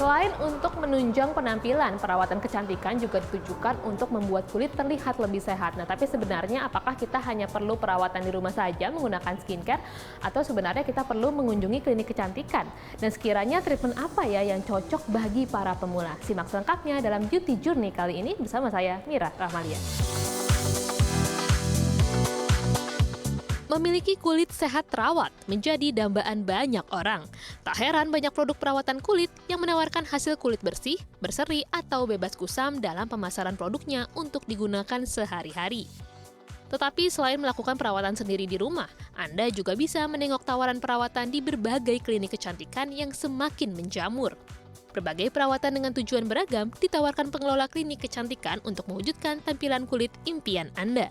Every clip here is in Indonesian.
Selain untuk menunjang penampilan, perawatan kecantikan juga ditujukan untuk membuat kulit terlihat lebih sehat. Nah, tapi sebenarnya apakah kita hanya perlu perawatan di rumah saja menggunakan skincare atau sebenarnya kita perlu mengunjungi klinik kecantikan? Dan sekiranya treatment apa ya yang cocok bagi para pemula? Simak selengkapnya dalam Beauty Journey kali ini bersama saya, Mira Rahmalia. Memiliki kulit sehat terawat menjadi dambaan banyak orang. Tak heran banyak produk perawatan kulit yang menawarkan hasil kulit bersih, berseri, atau bebas kusam dalam pemasaran produknya untuk digunakan sehari-hari. Tetapi selain melakukan perawatan sendiri di rumah, Anda juga bisa menengok tawaran perawatan di berbagai klinik kecantikan yang semakin menjamur. Berbagai perawatan dengan tujuan beragam ditawarkan pengelola klinik kecantikan untuk mewujudkan tampilan kulit impian Anda.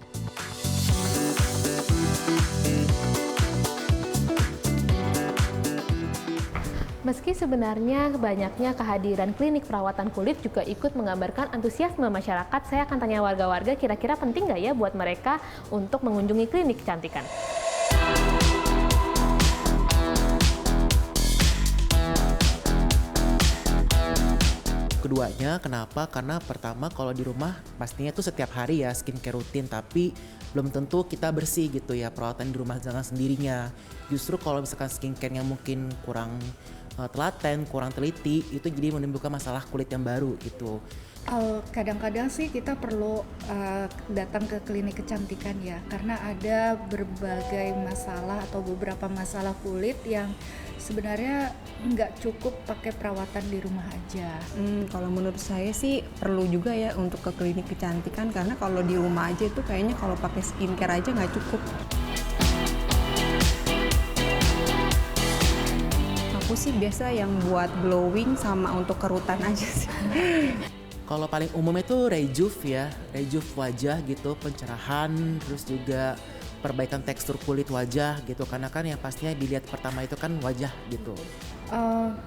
Meski sebenarnya banyaknya kehadiran klinik perawatan kulit juga ikut menggambarkan antusiasme masyarakat, saya akan tanya warga-warga kira-kira penting nggak ya buat mereka untuk mengunjungi klinik kecantikan? Keduanya, kenapa? Karena pertama kalau di rumah pastinya tuh setiap hari ya skincare rutin, tapi belum tentu kita bersih gitu ya perawatan di rumah dengan sendirinya. Justru kalau misalkan skincare-nya mungkin kurang telaten, kurang teliti, itu jadi menimbulkan masalah kulit yang baru gitu. Kadang-kadang sih kita perlu datang ke klinik kecantikan ya, karena ada berbagai masalah atau beberapa masalah kulit yang sebenarnya nggak cukup pakai perawatan di rumah aja. Kalau menurut saya sih perlu juga ya untuk ke klinik kecantikan, karena kalau di rumah aja itu kayaknya kalau pakai skincare aja nggak cukup. Aku sih biasa yang buat glowing sama untuk kerutan aja sih. Kalau paling umum itu rejuve ya, rejuve wajah gitu, pencerahan, terus juga perbaikan tekstur kulit wajah gitu, karena kan yang pastinya dilihat pertama itu kan wajah gitu.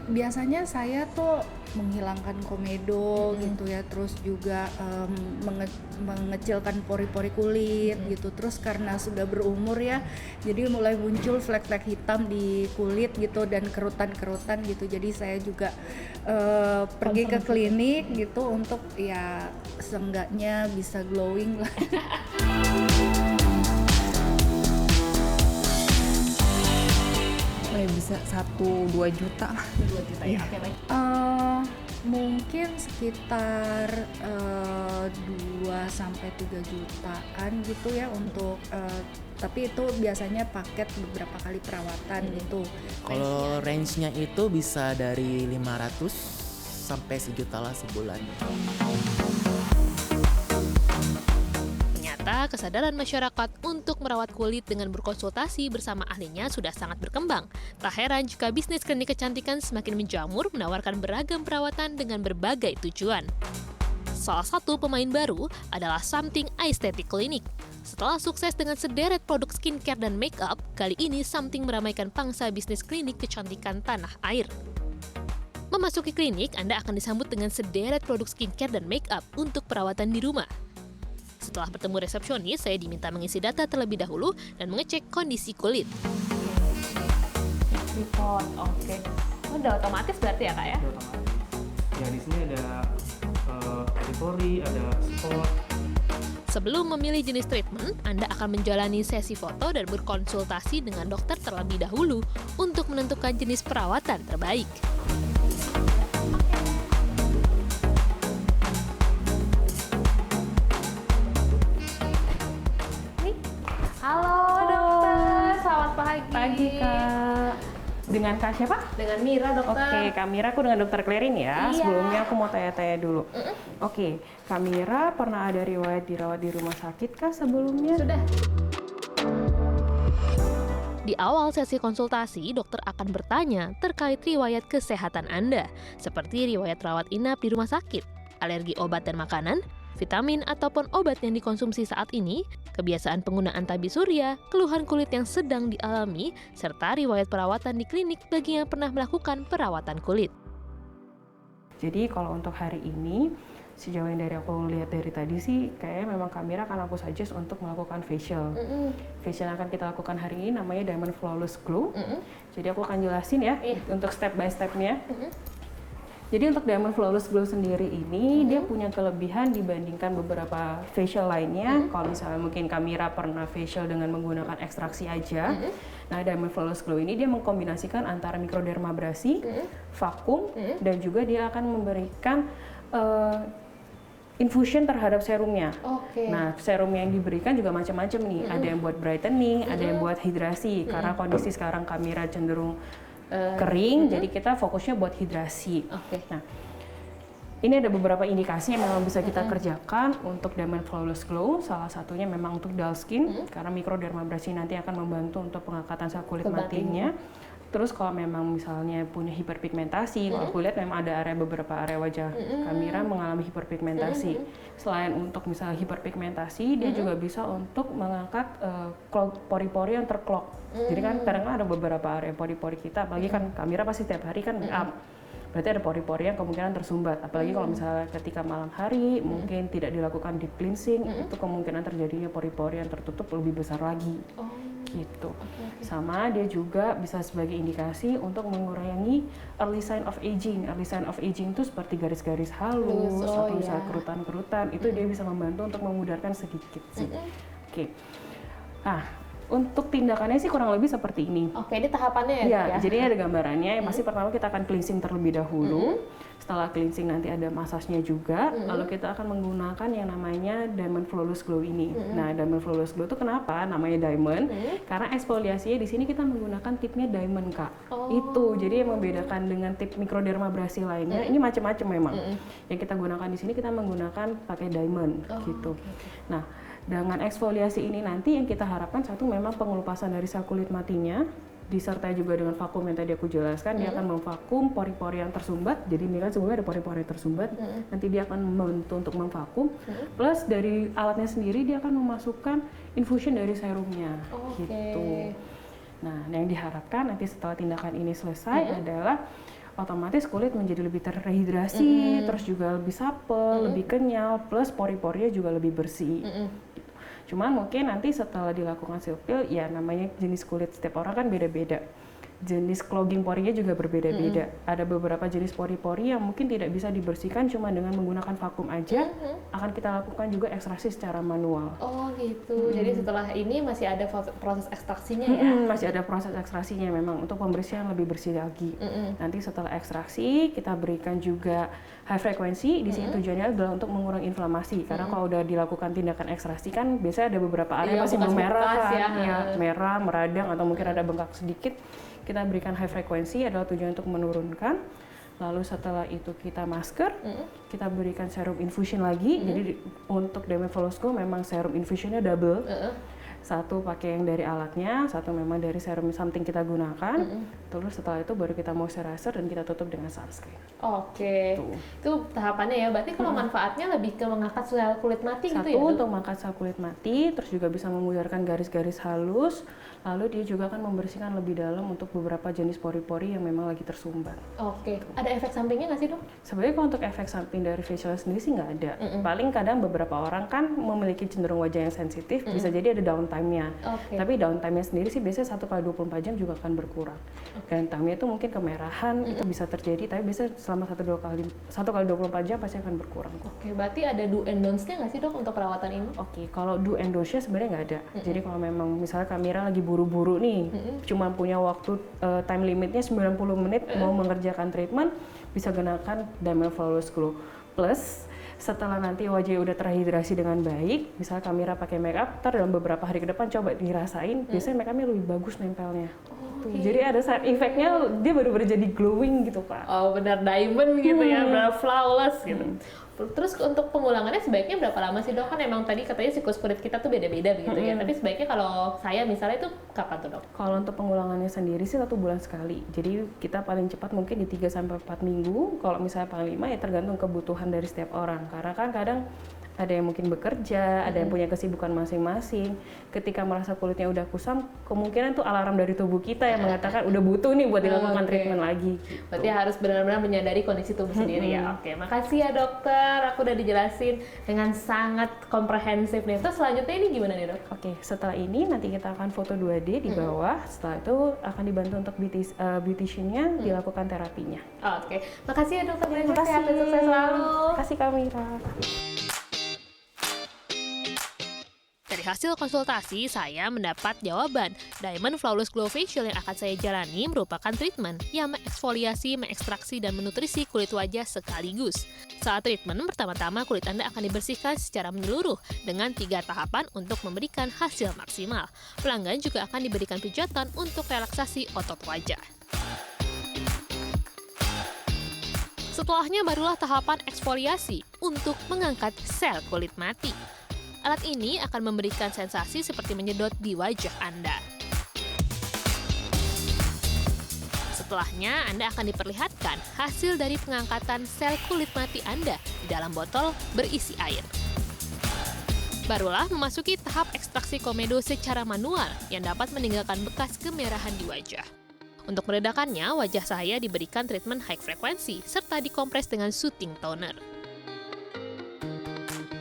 Biasanya saya tuh menghilangkan komedo gitu ya, terus juga mengecilkan pori-pori kulit gitu. Terus karena sudah berumur ya, jadi mulai muncul flek-flek hitam di kulit gitu dan kerutan-kerutan gitu. Jadi saya juga pergi ke klinik gitu untuk ya seenggaknya bisa glowing lah. Bisa 1-2 juta. 2 juta ya, oke baik. Mungkin sekitar 2-3 jutaan gitu ya untuk tapi itu biasanya paket beberapa kali perawatan gitu. Kalau range-nya itu bisa dari 500 sampai sejuta lah sebulan. Kesadaran masyarakat untuk merawat kulit dengan berkonsultasi bersama ahlinya sudah sangat berkembang. Tak heran jika bisnis klinik kecantikan semakin menjamur menawarkan beragam perawatan dengan berbagai tujuan. Salah satu pemain baru adalah Something Aesthetic Clinic. Setelah sukses dengan sederet produk skincare dan make-up, kali ini Something meramaikan pangsa bisnis klinik kecantikan tanah air. Memasuki klinik, Anda akan disambut dengan sederet produk skincare dan make-up untuk perawatan di rumah. Setelah bertemu resepsionis, saya diminta mengisi data terlebih dahulu dan mengecek kondisi kulit. Report, oke. Udah otomatis berarti ya kak ya? Udah otomatis. Ya di sini ada pori, ada spot. Sebelum memilih jenis treatment, Anda akan menjalani sesi foto dan berkonsultasi dengan dokter terlebih dahulu untuk menentukan jenis perawatan terbaik. Halo dokter, selamat pagi. Pagi Kak. Dengan Kak siapa? Dengan Mira dokter. Oke, Kak Mira, aku dengan dokter Klerin ya. Iya. Sebelumnya aku mau tanya-tanya dulu. Oke, Kak Mira pernah ada riwayat dirawat di rumah sakit kah sebelumnya? Sudah. Di awal sesi konsultasi, dokter akan bertanya terkait riwayat kesehatan Anda, seperti riwayat rawat inap di rumah sakit, alergi obat dan makanan, vitamin ataupun obat yang dikonsumsi saat ini, kebiasaan penggunaan tabir surya, keluhan kulit yang sedang dialami, serta riwayat perawatan di klinik bagi yang pernah melakukan perawatan kulit. Jadi kalau untuk hari ini, sejauh yang dari aku lihat dari tadi sih, kayaknya memang Kak Mira akan aku suggest untuk melakukan facial. Facial yang akan kita lakukan hari ini namanya Diamond Flawless Glow. Jadi aku akan jelasin ya untuk step by stepnya. Jadi untuk Diamond Flawless Glow sendiri ini dia punya kelebihan dibandingkan beberapa facial lainnya. Kalau misalnya mungkin Kamira pernah facial dengan menggunakan ekstraksi aja. Nah, Diamond Flawless Glow ini dia mengkombinasikan antara mikrodermabrasi, vakum, dan juga dia akan memberikan infusion terhadap serumnya. Nah, serum yang diberikan juga macam-macam nih. Ada yang buat brightening, ada yang buat hidrasi. Karena kondisi sekarang Kamira cenderung kering, jadi kita fokusnya buat hidrasi. Nah, ini ada beberapa indikasi yang memang bisa kita kerjakan untuk Diamond Flawless Glow. Salah satunya memang untuk dull skin, karena mikrodermabrasi nanti akan membantu untuk pengangkatan sel kulit matinya. Terus kalau memang misalnya punya hiperpigmentasi, kalau aku lihat memang ada beberapa area wajah Kamira mengalami hiperpigmentasi. Selain untuk misalnya hiperpigmentasi, dia juga bisa untuk mengangkat pori-pori yang terclog. Jadi kan kadang ada beberapa area pori-pori kita, apalagi kan Kamira pasti setiap hari kan make up. Berarti ada pori-pori yang kemungkinan tersumbat. Apalagi kalau misalnya ketika malam hari mungkin tidak dilakukan deep cleansing, itu kemungkinan terjadinya pori-pori yang tertutup lebih besar lagi. Gitu. Sama dia juga bisa sebagai indikasi untuk mengurangi early sign of aging. Early sign of aging itu seperti garis-garis halus atau misalnya kerutan-kerutan, itu dia bisa membantu untuk memudarkan sedikit sih. Nah, untuk tindakannya sih kurang lebih seperti ini. Ini tahapannya ya? Jadi ada gambarannya. Pasti pertama kita akan cleansing terlebih dahulu. Setelah cleansing nanti ada massage-nya juga. Lalu kita akan menggunakan yang namanya Diamond Flawless Glow ini. Nah, Diamond Flawless Glow itu kenapa namanya diamond? Karena eksfoliasinya di sini kita menggunakan tipnya diamond, Kak. Itu. Jadi yang membedakan dengan tip mikrodermabrasi lainnya, ini macam-macam memang. Yang kita gunakan di sini kita menggunakan pakai diamond gitu. Nah, dengan eksfoliasi ini nanti yang kita harapkan satu memang pengelupasan dari sel kulit matinya, disertai juga dengan vakum yang tadi aku jelaskan. Dia akan memvakum pori-pori yang tersumbat. Jadi ini kan sebenarnya ada pori-pori yang tersumbat. Nanti dia akan membantu untuk memvakum. Plus dari alatnya sendiri dia akan memasukkan infusion dari serumnya. Gitu. Nah, yang diharapkan nanti setelah tindakan ini selesai adalah otomatis kulit menjadi lebih terhidrasi, terus juga lebih supple, lebih kenyal, plus pori-porinya juga lebih bersih. Cuman mungkin nanti setelah dilakukan silpil, ya namanya jenis kulit setiap orang kan beda-beda. Jenis clogging porinya juga berbeda-beda. Ada beberapa jenis pori-pori yang mungkin tidak bisa dibersihkan cuma dengan menggunakan vakum aja. Akan kita lakukan juga ekstraksi secara manual. Jadi setelah ini masih ada proses ekstraksinya ya? Masih ada proses ekstraksinya memang untuk pembersihan lebih bersih lagi. Nanti setelah ekstraksi kita berikan juga high frequency. Di sini tujuannya adalah untuk mengurangi inflamasi. Karena kalau udah dilakukan tindakan ekstraksi kan biasanya ada beberapa area masih memerah kan, merah, meradang atau mungkin ada bengkak sedikit. Kita berikan high frequency adalah tujuan untuk menurunkan. Lalu setelah itu kita masker, kita berikan serum infusion lagi. Jadi untuk Diamond Flawless Glow memang serum infusionnya double. Satu pakai yang dari alatnya, satu memang dari serum something kita gunakan. Terus setelah itu baru kita moisturizer dan kita tutup dengan sunscreen. Itu tahapannya ya. Berarti kalau manfaatnya lebih ke mengangkat sel kulit mati gitu ya? Satu untuk mengangkat sel kulit mati, terus juga bisa memudarkan garis-garis halus. Lalu dia juga akan membersihkan lebih dalam untuk beberapa jenis pori-pori yang memang lagi tersumbat. Ada efek sampingnya nggak sih, Dok? Sebenarnya kalau untuk efek samping dari facial sendiri sih nggak ada. Paling kadang beberapa orang kan memiliki cenderung wajah yang sensitif, bisa jadi ada downtime-nya. Tapi downtime-nya sendiri sih biasanya 1 kali 24 jam juga akan berkurang. Downtime-nya itu mungkin kemerahan, itu bisa terjadi, tapi biasanya selama 1 kali 24 jam pasti akan berkurang. Berarti ada do and don'ts-nya nggak sih, Dok, untuk perawatan ini? Kalau do and don'ts-nya sebenarnya nggak ada. Jadi kalau memang misalnya Kamira lagi buru-buru nih, cuma punya waktu time limitnya 90 menit mau mengerjakan treatment, bisa gunakan Diamond Flawless Glow. Plus setelah nanti wajahnya udah terhidrasi dengan baik, misalnya Kamira pakai make up, dalam beberapa hari ke depan coba dirasain, biasanya make up-nya lebih bagus nempelnya. Jadi ada side effect-nya, dia baru jadi glowing gitu, Pak. Benar diamond gitu ya, benar flawless gitu. Terus untuk pengulangannya sebaiknya berapa lama sih, Dok? Kan emang tadi katanya siklus kulit kita tuh beda-beda begitu ya. Tapi sebaiknya kalau saya misalnya itu kapan tuh, Dok? Kalau untuk pengulangannya sendiri sih 1 bulan sekali. Jadi kita paling cepat mungkin di 3-4 minggu. Kalau misalnya paling 5 ya tergantung kebutuhan dari setiap orang. Karena kan kadang ada yang mungkin bekerja, ada yang punya kesibukan masing-masing. Ketika merasa kulitnya udah kusam, kemungkinan tuh alarm dari tubuh kita yang mengatakan udah butuh nih buat dilakukan treatment lagi. Gitu. Berarti harus benar-benar menyadari kondisi tubuh sendiri ya. Oke, makasih ya dokter. Aku udah dijelasin dengan sangat komprehensif nih. Terus selanjutnya ini gimana nih dok? Oke, setelah ini nanti kita akan foto 2D di bawah. Setelah itu akan dibantu untuk beautician-nya dilakukan terapinya. Oke, makasih ya dokter. Terima kasih. Sehat dan sukses selalu. Terima kasih Kamira. Dari hasil konsultasi, saya mendapat jawaban. Diamond Flawless Glow Facial yang akan saya jalani merupakan treatment yang mengeksfoliasi, mengekstraksi, dan menutrisi kulit wajah sekaligus. Saat treatment, pertama-tama kulit Anda akan dibersihkan secara menyeluruh dengan 3 tahapan untuk memberikan hasil maksimal. Pelanggan juga akan diberikan pijatan untuk relaksasi otot wajah. Setelahnya barulah tahapan eksfoliasi untuk mengangkat sel kulit mati. Alat ini akan memberikan sensasi seperti menyedot di wajah Anda. Setelahnya, Anda akan diperlihatkan hasil dari pengangkatan sel kulit mati Anda di dalam botol berisi air. Barulah memasuki tahap ekstraksi komedo secara manual yang dapat meninggalkan bekas kemerahan di wajah. Untuk meredakannya, wajah saya diberikan treatment high frekuensi serta dikompres dengan soothing toner.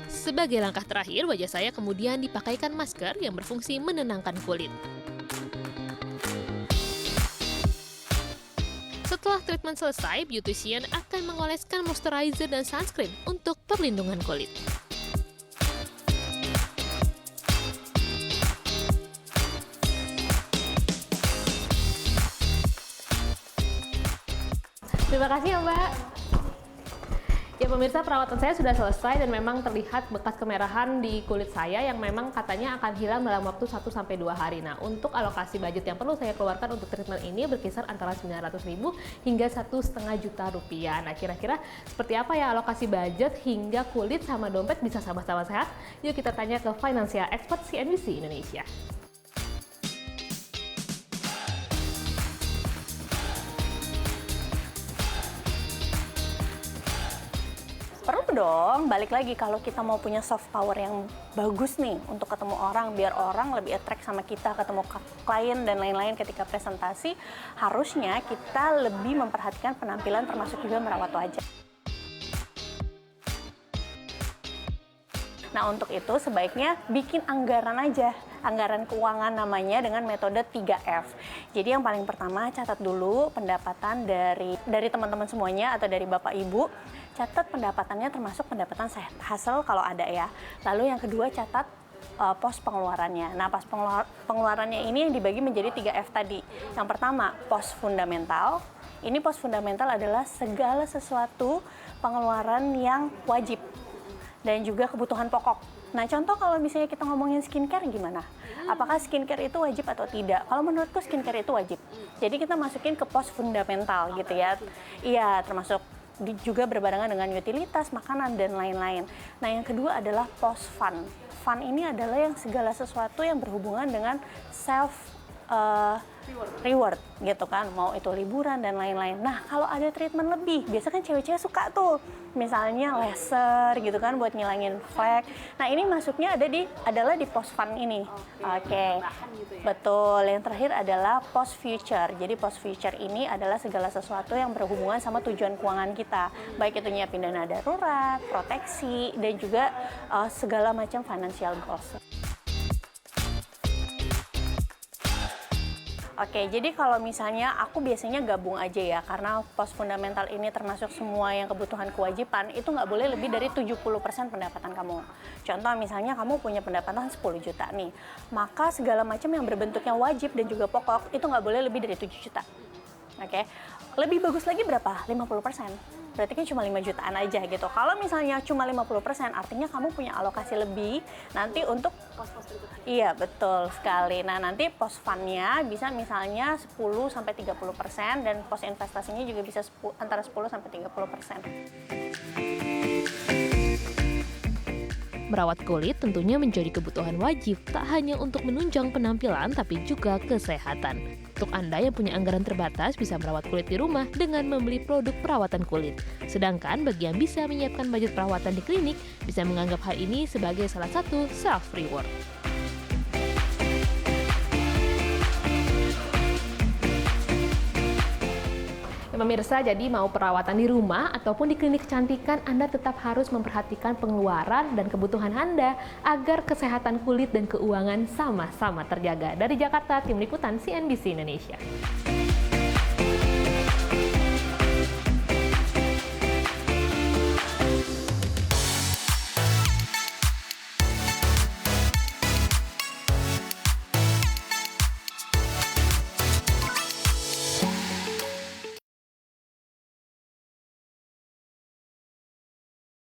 Sebagai langkah terakhir, wajah saya kemudian dipakaikan masker yang berfungsi menenangkan kulit. Setelah treatment selesai, beautician akan mengoleskan moisturizer dan sunscreen untuk perlindungan kulit. Terima kasih ya Mbak. Ya pemirsa, perawatan saya sudah selesai dan memang terlihat bekas kemerahan di kulit saya yang memang katanya akan hilang dalam waktu 1-2 hari. Nah, untuk alokasi budget yang perlu saya keluarkan untuk treatment ini berkisar antara 900.000 hingga 1,5 juta rupiah. Nah, kira-kira seperti apa ya alokasi budget hingga kulit sama dompet bisa sama-sama sehat? Yuk kita tanya ke financial expert CNBC Indonesia. Perlu dong, balik lagi kalau kita mau punya soft power yang bagus nih untuk ketemu orang, biar orang lebih attract sama kita, ketemu klien dan lain-lain ketika presentasi, harusnya kita lebih memperhatikan penampilan termasuk juga merawat wajah. Nah, untuk itu sebaiknya bikin anggaran aja, anggaran keuangan namanya dengan metode 3F. Jadi yang paling pertama catat dulu pendapatan dari teman-teman semuanya atau dari Bapak Ibu. Catat pendapatannya termasuk pendapatan side hustle kalau ada ya. Lalu yang kedua catat pos pengeluarannya. Nah, pos pengeluarannya ini yang dibagi menjadi 3F tadi. Yang pertama, pos fundamental. Ini pos fundamental adalah segala sesuatu pengeluaran yang wajib dan juga kebutuhan pokok. Nah, contoh kalau misalnya kita ngomongin skincare gimana? Apakah skincare itu wajib atau tidak? Kalau menurutku skincare itu wajib. Jadi kita masukin ke pos fundamental gitu ya. Iya, termasuk juga berbarengan dengan utilitas, makanan, dan lain-lain. Nah, yang kedua adalah pos fun. Fun ini adalah yang segala sesuatu yang berhubungan dengan self reward gitu kan, mau itu liburan dan lain-lain. Nah, kalau ada treatment lebih, biasa kan cewek-cewek suka tuh, misalnya laser gitu kan buat ngilangin flek. Nah, ini masuknya adalah di post fun ini. Oke. Betul. Yang terakhir adalah post future. Jadi post future ini adalah segala sesuatu yang berhubungan sama tujuan keuangan kita, baik itu nyiapin dana darurat, proteksi, dan juga segala macam financial goals. Oke, jadi kalau misalnya aku biasanya gabung aja ya, karena pos fundamental ini termasuk semua yang kebutuhan kewajiban, itu nggak boleh lebih dari 70% pendapatan kamu. Contoh misalnya kamu punya pendapatan 10 juta nih, maka segala macam yang berbentuknya wajib dan juga pokok, itu nggak boleh lebih dari 7 juta. Oke, lebih bagus lagi berapa? 50%. Berarti kan cuma 5 jutaan aja gitu. Kalau misalnya cuma 50%, artinya kamu punya alokasi lebih nanti untuk pos-pos berikutnya. Iya, betul sekali. Nah, nanti pos fund-nya bisa misalnya 10-30% dan pos investasinya juga bisa antara 10-30%. Merawat kulit tentunya menjadi kebutuhan wajib, tak hanya untuk menunjang penampilan tapi juga kesehatan. Untuk Anda yang punya anggaran terbatas bisa merawat kulit di rumah dengan membeli produk perawatan kulit. Sedangkan bagi yang bisa menyiapkan budget perawatan di klinik, bisa menganggap hal ini sebagai salah satu self-reward. Pemirsa, jadi mau perawatan di rumah ataupun di klinik kecantikan, Anda tetap harus memperhatikan pengeluaran dan kebutuhan Anda agar kesehatan kulit dan keuangan sama-sama terjaga. Dari Jakarta, Tim Liputan CNBC Indonesia.